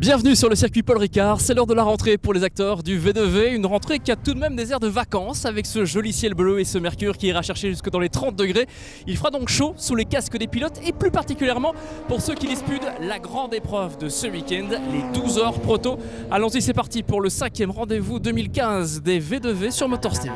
Bienvenue sur le circuit Paul Ricard, c'est l'heure de la rentrée pour les acteurs du V2V, une rentrée qui a tout de même des airs de vacances avec ce joli ciel bleu et ce mercure qui ira chercher jusque dans les 30 degrés. Il fera donc chaud sous les casques des pilotes et plus particulièrement pour ceux qui disputent la grande épreuve de ce week-end, les 12 heures proto. Allons-y, c'est parti pour le 5e rendez-vous 2015 des V2V sur Motors TV.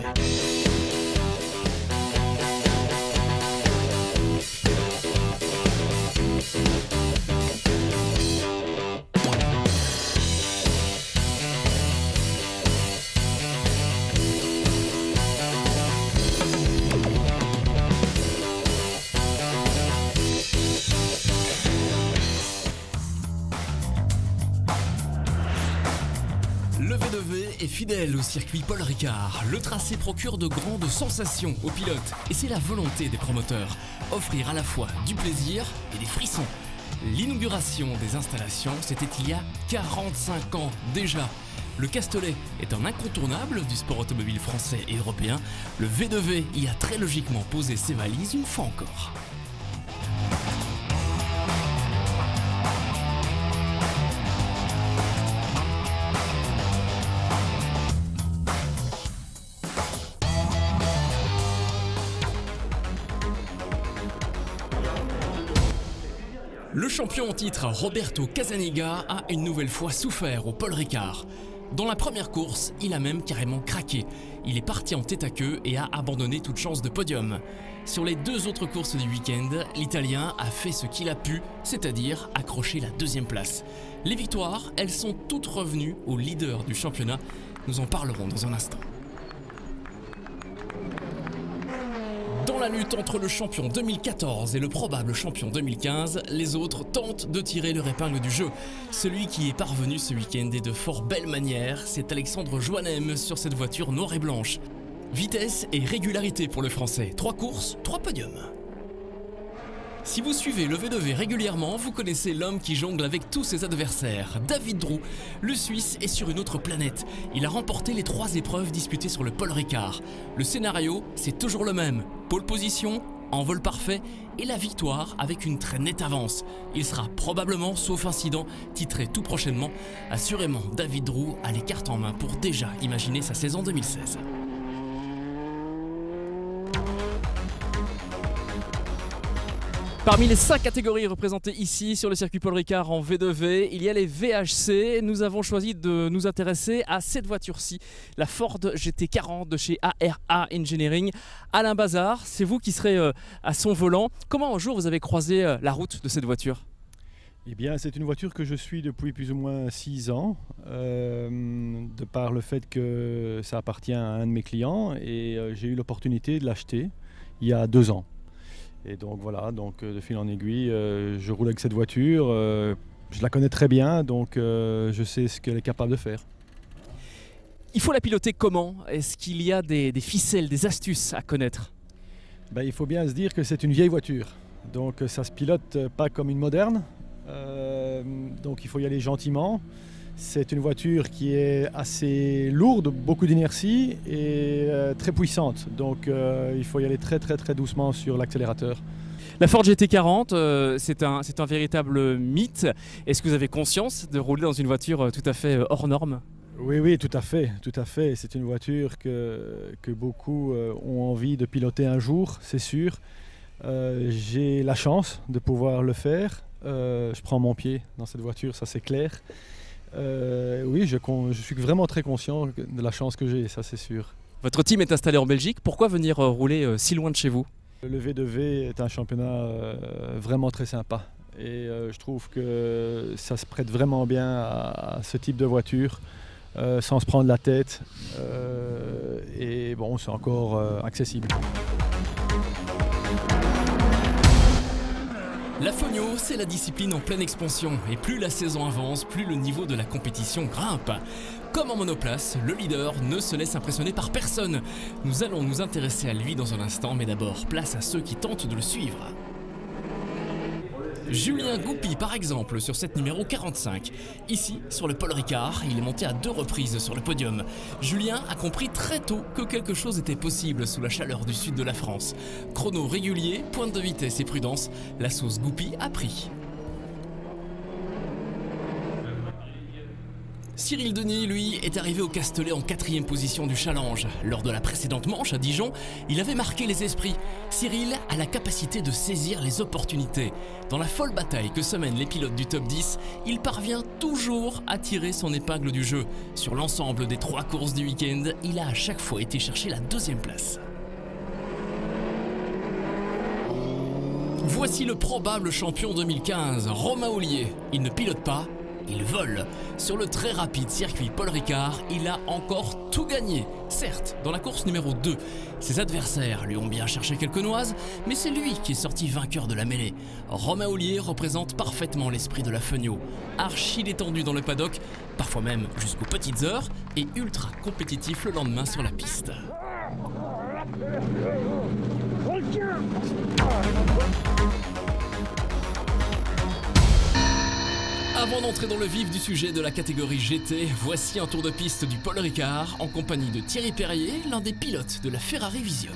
Le V2V est fidèle au circuit Paul Ricard. Le tracé procure de grandes sensations aux pilotes et c'est la volonté des promoteurs, offrir à la fois du plaisir et des frissons. L'inauguration des installations, c'était il y a 45 ans déjà. Le Castellet est un incontournable du sport automobile français et européen. Le V2V y a très logiquement posé ses valises une fois encore. Le champion en titre Roberto Casaniga a une nouvelle fois souffert au Paul Ricard. Dans la première course, il a même carrément craqué. Il est parti en tête à queue et a abandonné toute chance de podium. Sur les deux autres courses du week-end, l'Italien a fait ce qu'il a pu, c'est-à-dire accrocher la deuxième place. Les victoires, elles sont toutes revenues au leader du championnat. Nous en parlerons dans un instant. Dans la lutte entre le champion 2014 et le probable champion 2015, les autres tentent de tirer leur épingle du jeu. Celui qui est parvenu ce week-end et de fort belle manière, c'est Alexandre Joannem sur cette voiture noire et blanche. Vitesse et régularité pour le Français. 3 courses, 3 podiums. Si vous suivez le V2V régulièrement, vous connaissez l'homme qui jongle avec tous ses adversaires. David Drou, le Suisse, est sur une autre planète. Il a remporté les 3 épreuves disputées sur le Paul Ricard. Le scénario, c'est toujours le même. Pole position, envol parfait et la victoire avec une très nette avance. Il sera probablement, sauf incident, titré tout prochainement. Assurément, David Drou a les cartes en main pour déjà imaginer sa saison 2016. Parmi les 5 catégories représentées ici sur le circuit Paul Ricard en V2V, il y a les VHC. Nous avons choisi de nous intéresser à cette voiture-ci, la Ford GT40 de chez ARA Engineering. Alain Bazard, c'est vous qui serez à son volant. Comment un jour vous avez croisé la route de cette voiture ? Eh bien, c'est une voiture que je suis depuis plus ou moins 6 ans, de par le fait que ça appartient à un de mes clients et j'ai eu l'opportunité de l'acheter il y a 2 ans. Et donc voilà, de fil en aiguille, je roule avec cette voiture, je la connais très bien, donc je sais ce qu'elle est capable de faire. Il faut la piloter comment? Est-ce qu'il y a des ficelles, des astuces à connaître? Il faut bien se dire que c'est une vieille voiture, donc ça se pilote pas comme une moderne, donc il faut y aller gentiment. C'est une voiture qui est assez lourde, beaucoup d'inertie et très puissante. Donc il faut y aller très doucement sur l'accélérateur. La Ford GT40, c'est un véritable mythe. Est-ce que vous avez conscience de rouler dans une voiture tout à fait hors norme ? Oui, tout à fait. C'est une voiture que beaucoup ont envie de piloter un jour, c'est sûr. J'ai la chance de pouvoir le faire. Je prends mon pied dans cette voiture, ça c'est clair. Oui, je suis vraiment très conscient de la chance que j'ai, ça c'est sûr. Votre team est installé en Belgique, pourquoi venir rouler si loin de chez vous? Le V2V est un championnat vraiment très sympa et je trouve que ça se prête vraiment bien à ce type de voiture sans se prendre la tête et bon, c'est encore accessible. La Fogno, c'est la discipline en pleine expansion et plus la saison avance, plus le niveau de la compétition grimpe. Comme en monoplace, le leader ne se laisse impressionner par personne. Nous allons nous intéresser à lui dans un instant, mais d'abord, place à ceux qui tentent de le suivre. Julien Goupy par exemple sur cette numéro 45. Ici, sur le Paul Ricard, il est monté à 2 reprises sur le podium. Julien a compris très tôt que quelque chose était possible sous la chaleur du sud de la France. Chrono régulier, pointe de vitesse et prudence, la sauce Goupy a pris. Cyril Denis, lui, est arrivé au Castellet en 4e position du challenge. Lors de la précédente manche à Dijon, il avait marqué les esprits. Cyril a la capacité de saisir les opportunités. Dans la folle bataille que se mènent les pilotes du top 10, il parvient toujours à tirer son épingle du jeu. Sur l'ensemble des 3 courses du week-end, il a à chaque fois été chercher la 2e place. Voici le probable champion 2015, Romain Ollier. Il ne pilote pas, il vole. Sur le très rapide circuit Paul Ricard, il a encore tout gagné. Certes, dans la course numéro 2, ses adversaires lui ont bien cherché quelques noises, mais c'est lui qui est sorti vainqueur de la mêlée. Romain Ollier représente parfaitement l'esprit de la Feugnot. Archi détendu dans le paddock, parfois même jusqu'aux petites heures, et ultra compétitif le lendemain sur la piste. Avant d'entrer dans le vif du sujet de la catégorie GT, voici un tour de piste du Paul Ricard en compagnie de Thierry Perrier, l'un des pilotes de la Ferrari Vision.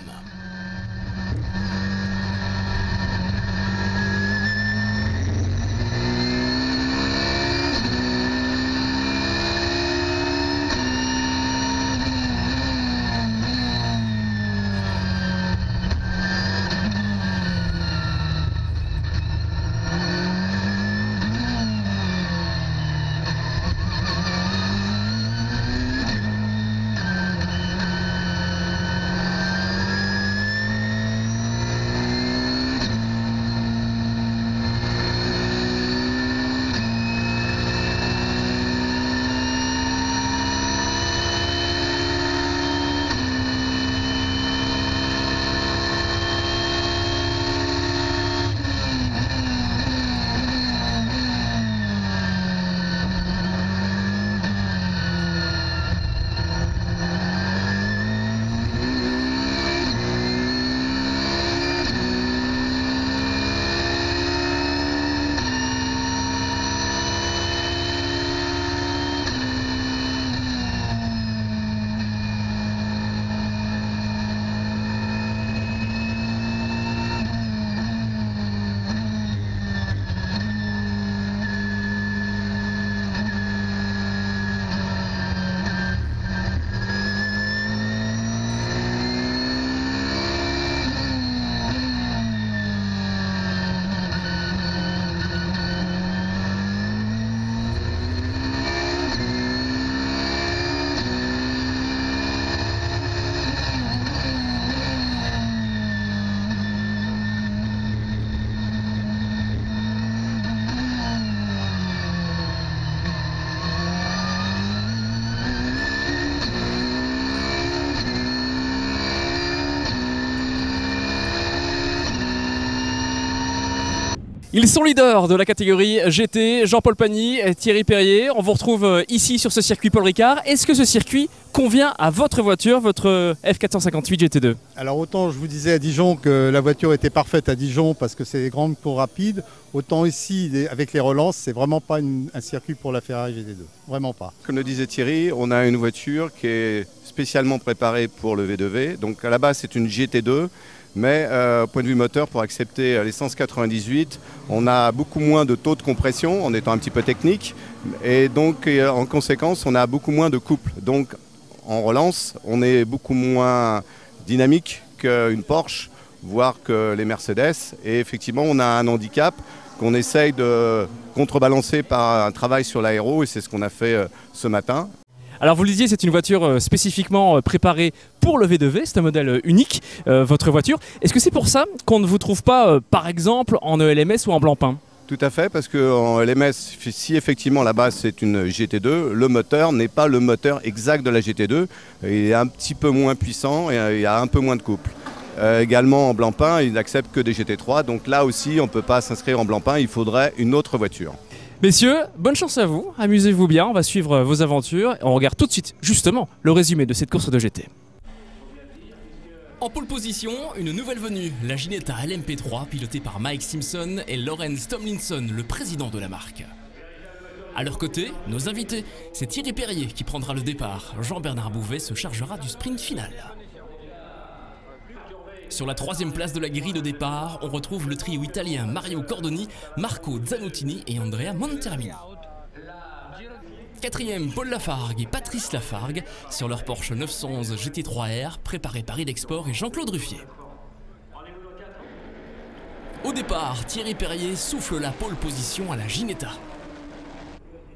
Ils sont leaders de la catégorie GT, Jean-Paul Pagny, Thierry Perrier. On vous retrouve ici sur ce circuit Paul Ricard. Est-ce que ce circuit convient à votre voiture, votre F458 GT2? Alors autant je vous disais à Dijon que la voiture était parfaite à Dijon parce que c'est des grandes cours rapides, autant ici avec les relances, c'est vraiment pas un circuit pour la Ferrari GT2, vraiment pas. Comme le disait Thierry, on a une voiture qui est spécialement préparée pour le V2V. Donc à la base c'est une GT2. Mais au point de vue moteur, pour accepter l'essence 98, on a beaucoup moins de taux de compression en étant un petit peu technique. Et donc, en conséquence, on a beaucoup moins de couple. Donc, en relance, on est beaucoup moins dynamique qu'une Porsche, voire que les Mercedes. Et effectivement, on a un handicap qu'on essaye de contrebalancer par un travail sur l'aéro. Et c'est ce qu'on a fait ce matin. Alors vous le disiez, c'est une voiture spécifiquement préparée pour le V2V, c'est un modèle unique, votre voiture. Est-ce que c'est pour ça qu'on ne vous trouve pas, par exemple, en ELMS ou en blanc-pain? Tout à fait, parce qu'en LMS, si effectivement la base c'est une GT2, le moteur n'est pas le moteur exact de la GT2. Il est un petit peu moins puissant et il y a un peu moins de couple. Également en blanc-pain, il n'accepte que des GT3, donc là aussi on ne peut pas s'inscrire en blanc-pain, il faudrait une autre voiture. Messieurs, bonne chance à vous, amusez-vous bien, on va suivre vos aventures et on regarde tout de suite justement le résumé de cette course de GT. En pole position, une nouvelle venue, la Ginetta LMP3 pilotée par Mike Simpson et Lawrence Tomlinson, le président de la marque. A leur côté, nos invités, c'est Thierry Perrier qui prendra le départ. Jean-Bernard Bouvet se chargera du sprint final. Sur la 3e place de la grille de départ, on retrouve le trio italien Mario Cordoni, Marco Zannottini et Andrea Montermini. Quatrième, Paul Lafargue et Patrice Lafargue sur leur Porsche 911 GT3R préparé par Idexport et Jean-Claude Ruffier. Au départ, Thierry Perrier souffle la pole position à la Ginetta.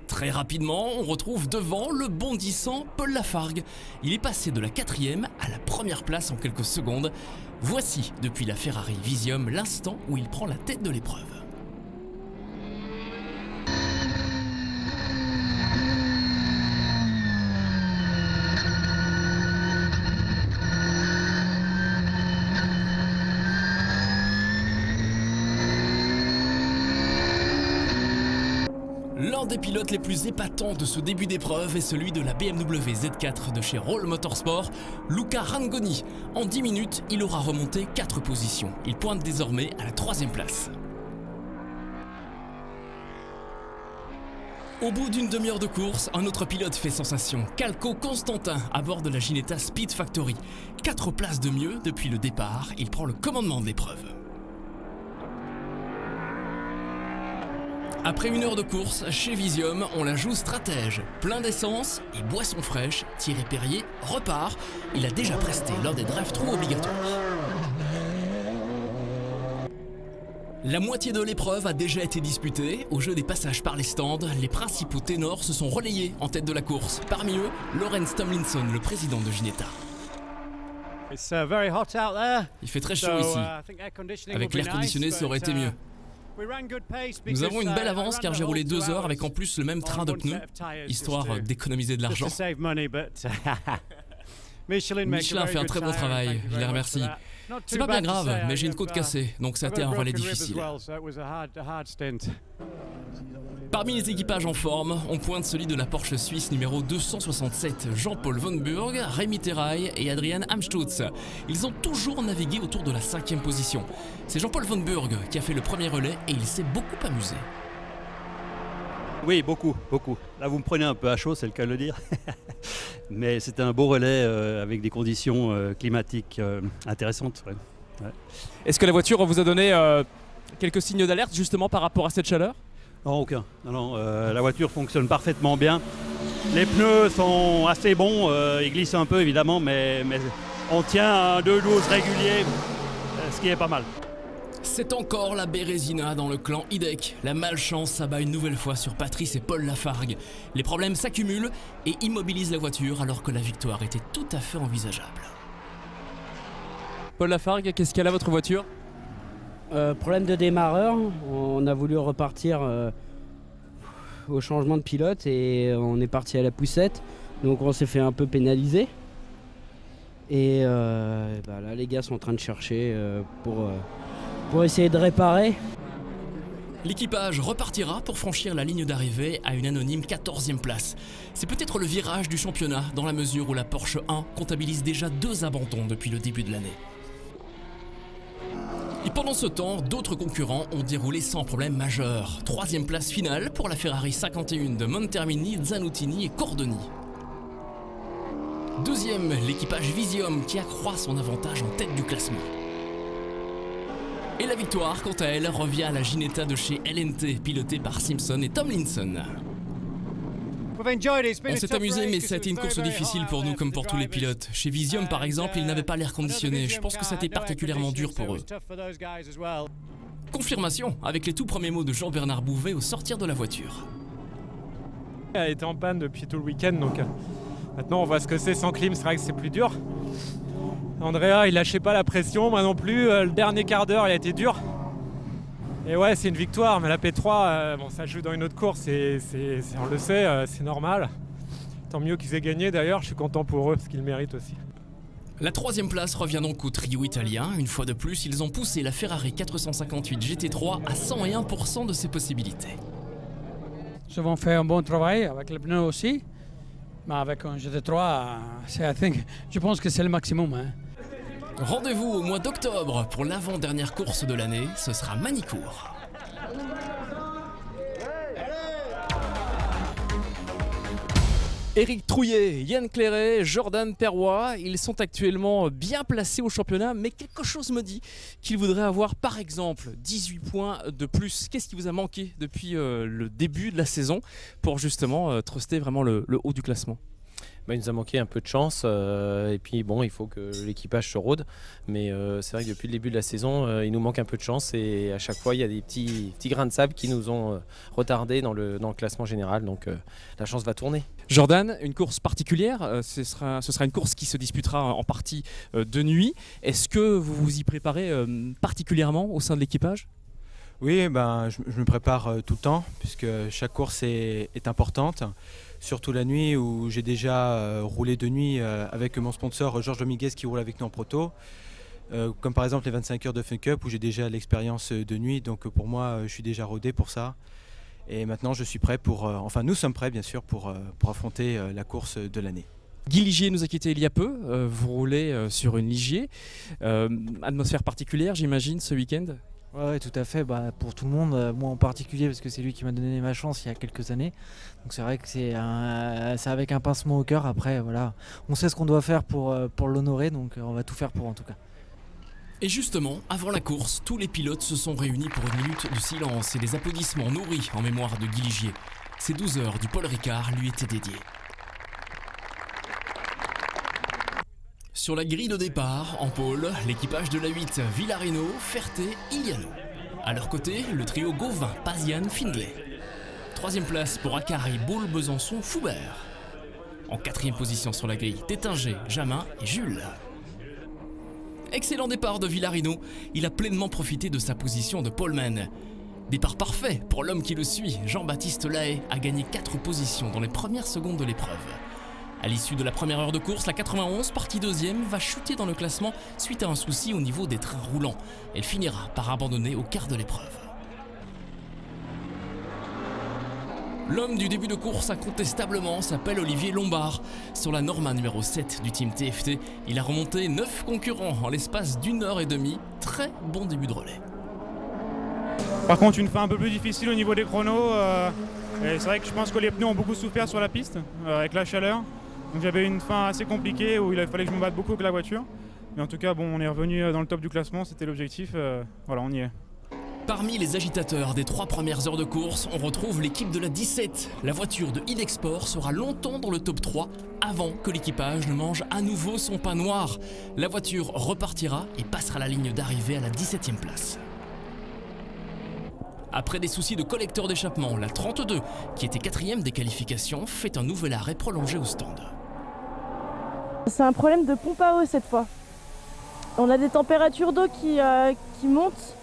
Très rapidement, on retrouve devant le bondissant Paul Lafargue. Il est passé de la 4e à la 1re place en quelques secondes. Voici, depuis la Ferrari Visium, l'instant où il prend la tête de l'épreuve. L'un des pilotes les plus épatants de ce début d'épreuve est celui de la BMW Z4 de chez Roll Motorsport, Luca Rangoni. En 10 minutes, il aura remonté 4 positions. Il pointe désormais à la 3e place. Au bout d'une demi-heure de course, un autre pilote fait sensation, Calco Constantin, à bord de la Ginetta Speed Factory. 4 places de mieux depuis le départ, il prend le commandement de l'épreuve. Après 1 heure de course, chez Visium, on la joue stratège. Plein d'essence et boisson fraîche, Thierry Perrier repart. Il a déjà presté lors des drive-thru obligatoires. La moitié de l'épreuve a déjà été disputée. Au jeu des passages par les stands, les principaux ténors se sont relayés en tête de la course. Parmi eux, Lawrence Tomlinson, le président de Ginetta. Il fait très chaud ici. Avec l'air conditionné, ça aurait été mieux. Nous avons une belle avance car j'ai roulé 2 heures avec en plus le même train de pneus, histoire d'économiser de l'argent. Michelin fait un très bon travail, je les remercie. C'est pas bien grave, mais j'ai une côte cassée, donc ça a été un relais difficile. Parmi les équipages en forme, on pointe celui de la Porsche suisse numéro 267, Jean-Paul Von Burg, Rémi Terrail et Adrian Amstutz. Ils ont toujours navigué autour de la 5e position. C'est Jean-Paul Von Burg qui a fait le premier relais et il s'est beaucoup amusé. Oui, beaucoup. Là, vous me prenez un peu à chaud, c'est le cas de le dire. Mais c'était un beau relais avec des conditions climatiques intéressantes. Ouais. Ouais. Est-ce que la voiture vous a donné quelques signes d'alerte justement par rapport à cette chaleur? Non, aucun. Non, la voiture fonctionne parfaitement bien. Les pneus sont assez bons, ils glissent un peu évidemment, mais on tient un 2,12 régulier, ce qui est pas mal. C'est encore la Bérésina dans le clan IDEC. La malchance s'abat une nouvelle fois sur Patrice et Paul Lafargue. Les problèmes s'accumulent et immobilisent la voiture alors que la victoire était tout à fait envisageable. Paul Lafargue, qu'est-ce qu'il y a à votre voiture? Problème de démarreur. On a voulu repartir au changement de pilote et on est parti à la poussette. Donc on s'est fait un peu pénaliser. Et là les gars sont en train de chercher pour essayer de réparer. L'équipage repartira pour franchir la ligne d'arrivée à une anonyme 14e place. C'est peut-être le virage du championnat dans la mesure où la Porsche 1 comptabilise déjà 2 abandons depuis le début de l'année. Et pendant ce temps, d'autres concurrents ont déroulé sans problème majeur. 3e place finale pour la Ferrari 51 de Montermini, Zanutini et Cordoni. 2e, l'équipage Visium qui accroît son avantage en tête du classement. Et la victoire, quant à elle, revient à la Ginetta de chez LNT, pilotée par Simpson et Tomlinson. On s'est amusé, mais ça a été une course difficile pour nous comme pour tous les pilotes. Chez Visium, par exemple, ils n'avaient pas l'air conditionné. Je pense que ça a été particulièrement dur pour eux. Confirmation, avec les tout premiers mots de Jean-Bernard Bouvet au sortir de la voiture. Elle était en panne depuis tout le week-end, donc maintenant on voit ce que c'est sans clim, c'est vrai que c'est plus dur. Andrea, il lâchait pas la pression, moi non plus. Le dernier quart d'heure, il a été dur. Et ouais, c'est une victoire, mais la P3, bon, ça joue dans une autre course, et on le sait, c'est normal. Tant mieux qu'ils aient gagné d'ailleurs, je suis content pour eux, parce qu'ils le méritent aussi. La 3e place revient donc au trio italien. Une fois de plus, ils ont poussé la Ferrari 458 GT3 à 101% de ses possibilités. Ils avons fait un bon travail avec les pneus aussi, mais avec un GT3, je pense que c'est le maximum. Hein. Rendez-vous au mois d'octobre pour l'avant-dernière course de l'année, ce sera Manicourt. Éric Trouillet, Yann Clairet, Jordan Perrois, ils sont actuellement bien placés au championnat, mais quelque chose me dit qu'ils voudraient avoir par exemple 18 points de plus. Qu'est-ce qui vous a manqué depuis le début de la saison pour justement truster vraiment le haut du classement? Il nous a manqué un peu de chance et puis bon, il faut que l'équipage se rôde, mais c'est vrai que depuis le début de la saison il nous manque un peu de chance et à chaque fois il y a des petits grains de sable qui nous ont retardés dans le classement général, donc la chance va tourner. Jordan, une course particulière, ce sera une course qui se disputera en partie de nuit. Est-ce que vous vous y préparez particulièrement au sein de l'équipage? Oui, je me prépare tout le temps puisque chaque course est importante. Surtout la nuit où j'ai déjà roulé de nuit avec mon sponsor Georges Dominguez qui roule avec nous en proto. Comme par exemple les 25 heures de Fun Cup où j'ai déjà l'expérience de nuit. Donc pour moi, je suis déjà rodé pour ça. Et maintenant, je suis prêt enfin nous sommes prêts bien sûr pour affronter la course de l'année. Guy Ligier nous a quittés il y a peu. Vous roulez sur une Ligier. Atmosphère particulière, j'imagine, ce week-end? Ouais, tout à fait, pour tout le monde, moi en particulier parce que c'est lui qui m'a donné ma chance il y a quelques années. Donc c'est vrai que c'est avec un pincement au cœur. Après voilà, on sait ce qu'on doit faire pour l'honorer, donc on va tout faire pour en tout cas. Et justement, avant la course, tous les pilotes se sont réunis pour une minute de silence et des applaudissements nourris en mémoire de Guy Ligier. Ces 12 heures du Paul Ricard lui étaient dédiées. Sur la grille de départ, en pôle, l'équipage de la 8, Villarino, Ferté, Iliano. À leur côté, le trio Gauvin, Pazian, Findlay. Troisième place pour Akari, Boule, Besançon, Foubert. En quatrième position sur la grille, Tétinger, Jamin et Jules. Excellent départ de Villarino, il a pleinement profité de sa position de poleman. Départ parfait pour l'homme qui le suit, Jean-Baptiste Lahaye a gagné 4 positions dans les premières secondes de l'épreuve. À l'issue de la première heure de course, la 91, partie deuxième, va chuter dans le classement suite à un souci au niveau des trains roulants. Elle finira par abandonner au quart de l'épreuve. L'homme du début de course incontestablement s'appelle Olivier Lombard. Sur la Norma numéro 7 du team TFT, il a remonté 9 concurrents en l'espace d'1 heure et demie. Très bon début de relais. Par contre, une fin un peu plus difficile au niveau des chronos. C'est vrai que je pense que les pneus ont beaucoup souffert sur la piste avec la chaleur. Donc j'avais une fin assez compliquée où il fallait que je me batte beaucoup avec la voiture. Mais en tout cas, bon, on est revenu dans le top du classement, c'était l'objectif. Voilà, on y est. Parmi les agitateurs des 3 premières heures de course, on retrouve l'équipe de la 17. La voiture de Idexport sera longtemps dans le top 3 avant que l'équipage ne mange à nouveau son pain noir. La voiture repartira et passera la ligne d'arrivée à la 17e place. Après des soucis de collecteur d'échappement, la 32, qui était 4e des qualifications, fait un nouvel arrêt prolongé au stand. C'est un problème de pompe à eau cette fois. On a des températures d'eau qui montent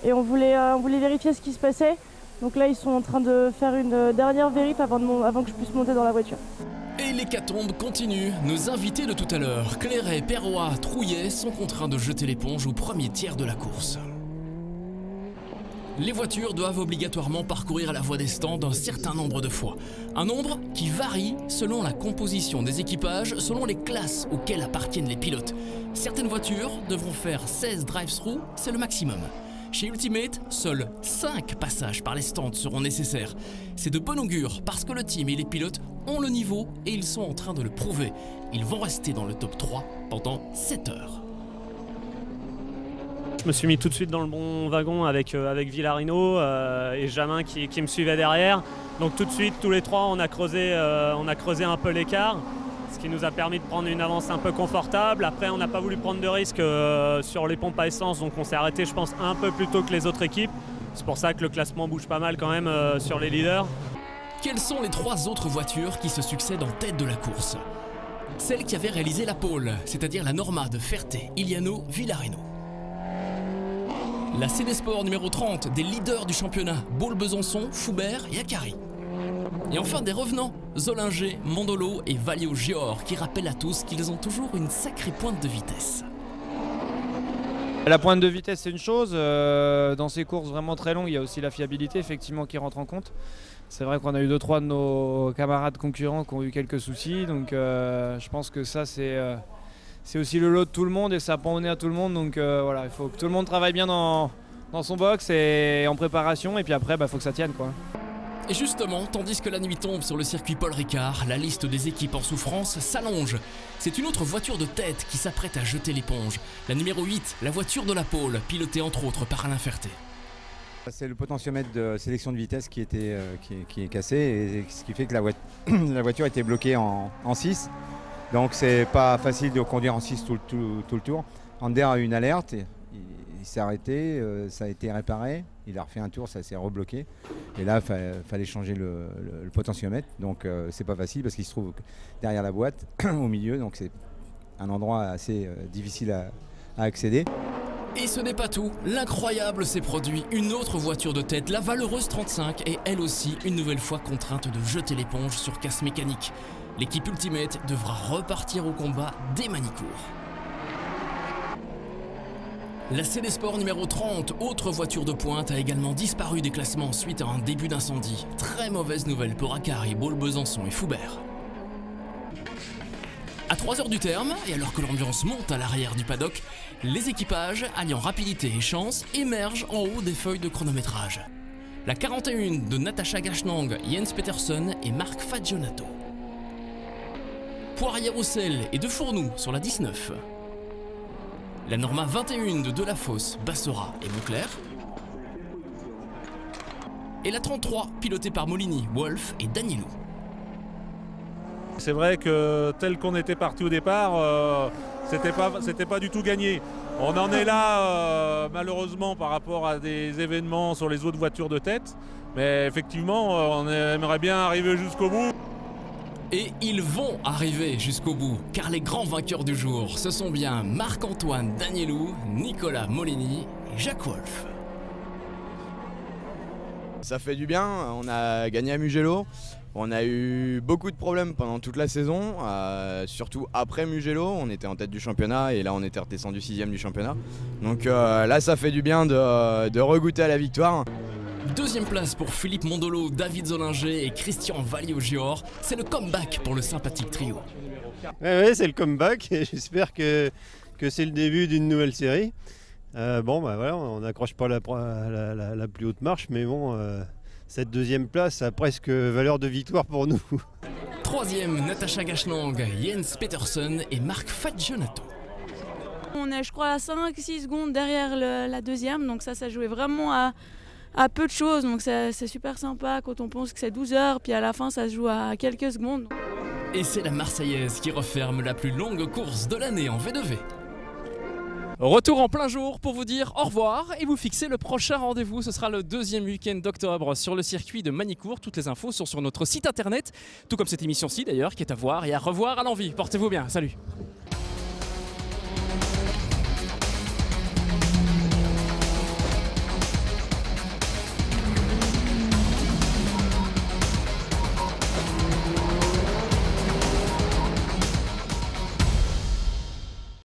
et on voulait vérifier ce qui se passait. Donc là ils sont en train de faire une dernière vérif avant que je puisse monter dans la voiture. Et l'hécatombe continue. Nos invités de tout à l'heure, Clairet, Perrois, Trouillet, sont contraints de jeter l'éponge au premier tiers de la course. Les voitures doivent obligatoirement parcourir la voie des stands un certain nombre de fois. Un nombre qui varie selon la composition des équipages, selon les classes auxquelles appartiennent les pilotes. Certaines voitures devront faire 16 drive-through, c'est le maximum. Chez Ultimate, seuls 5 passages par les stands seront nécessaires. C'est de bon augure parce que le team et les pilotes ont le niveau et ils sont en train de le prouver. Ils vont rester dans le top 3 pendant 7 heures. Je me suis mis tout de suite dans le bon wagon avec Villarino et Jamin qui me suivait derrière. Donc tout de suite, tous les 3, on a creusé un peu l'écart, ce qui nous a permis de prendre une avance un peu confortable. Après, on n'a pas voulu prendre de risques sur les pompes à essence, donc on s'est arrêté, je pense, un peu plus tôt que les autres équipes. C'est pour ça que le classement bouge pas mal quand même sur les leaders. Quelles sont les 3 autres voitures qui se succèdent en tête de la course? Celle qui avait réalisé la pole, c'est-à-dire la Norma de Ferté, Iliano, Villarino. La CD Sport numéro 30 des leaders du championnat, Boule, Besançon, Foubert et Akari. Et enfin des revenants, Zollinger, Mondolo et Valio-Gior, qui rappellent à tous qu'ils ont toujours une sacrée pointe de vitesse. La pointe de vitesse c'est une chose, dans ces courses vraiment très longues il y a aussi la fiabilité effectivement qui rentre en compte. C'est vrai qu'on a eu 2-3 de nos camarades concurrents qui ont eu quelques soucis, donc je pense que ça c'est aussi le lot de tout le monde et ça prend au nez à tout le monde, donc voilà, il faut que tout le monde travaille bien dans son box et en préparation et puis après faut que ça tienne quoi. Et justement, tandis que la nuit tombe sur le circuit Paul Ricard, la liste des équipes en souffrance s'allonge. C'est une autre voiture de tête qui s'apprête à jeter l'éponge. La numéro 8, la voiture de la pôle, pilotée entre autres par Alain Ferté. C'est le potentiomètre de sélection de vitesse qui est cassé, et ce qui fait que la voiture était bloquée en 6. Donc c'est pas facile de conduire en 6 tout le tour. Ander a eu une alerte, il s'est arrêté, ça a été réparé, il a refait un tour, ça s'est rebloqué. Et là, il fallait changer le potentiomètre, donc c'est pas facile parce qu'il se trouve derrière la boîte, au milieu, donc c'est un endroit assez difficile à accéder. Et ce n'est pas tout, l'incroyable s'est produit, une autre voiture de tête, la Valeureuse 35, est elle aussi une nouvelle fois contrainte de jeter l'éponge sur casse mécanique. L'équipe Ultimate devra repartir au combat dès Manicourt. La CD Sport numéro 30, autre voiture de pointe, a également disparu des classements suite à un début d'incendie. Très mauvaise nouvelle pour Akari, Baule, Besançon et Foubert. À 3 heures du terme, et alors que l'ambiance monte à l'arrière du paddock, les équipages, alliant rapidité et chance, émergent en haut des feuilles de chronométrage. La 41 de Natasha Gashnang, Jens Petersen et Marc Fagionato. Poirier-Roussel et De Fournoux sur la 19. La Norma 21 de Delafosse, Bassora et Beauclerc. Et la 33, pilotée par Molini, Wolf et Danielou. C'est vrai que tel qu'on était parti au départ, c'était pas du tout gagné. On en est là malheureusement par rapport à des événements sur les autres voitures de tête. Mais effectivement, on aimerait bien arriver jusqu'au bout. Et ils vont arriver jusqu'au bout, car les grands vainqueurs du jour, ce sont bien Marc-Antoine Danielou, Nicolas Molini et Jacques Wolf. Ça fait du bien, on a gagné à Mugello. On a eu beaucoup de problèmes pendant toute la saison, surtout après Mugello, on était en tête du championnat et là on était redescendu 6ème du championnat. Donc là ça fait du bien de regoûter à la victoire. Deuxième place pour Philippe Mondolo, David Zollinger et Christian Vallée-Gior. C'est le comeback pour le sympathique trio. Ouais, c'est le comeback et j'espère que c'est le début d'une nouvelle série. Voilà, on n'accroche pas la plus haute marche, mais bon... Cette deuxième place a presque valeur de victoire pour nous. Troisième, Natasha Gashnang, Jens Petersen et Marc Fagionato. On est, je crois, à 5-6 secondes derrière la deuxième, donc ça jouait vraiment à peu de choses. Donc c'est super sympa quand on pense que c'est 12 heures, puis à la fin ça se joue à quelques secondes. Et c'est la Marseillaise qui referme la plus longue course de l'année en V2V. Retour en plein jour pour vous dire au revoir et vous fixer le prochain rendez-vous. Ce sera le deuxième week-end d'octobre sur le circuit de Manicourt. Toutes les infos sont sur notre site internet, tout comme cette émission-ci d'ailleurs qui est à voir et à revoir à l'envie. Portez-vous bien, salut.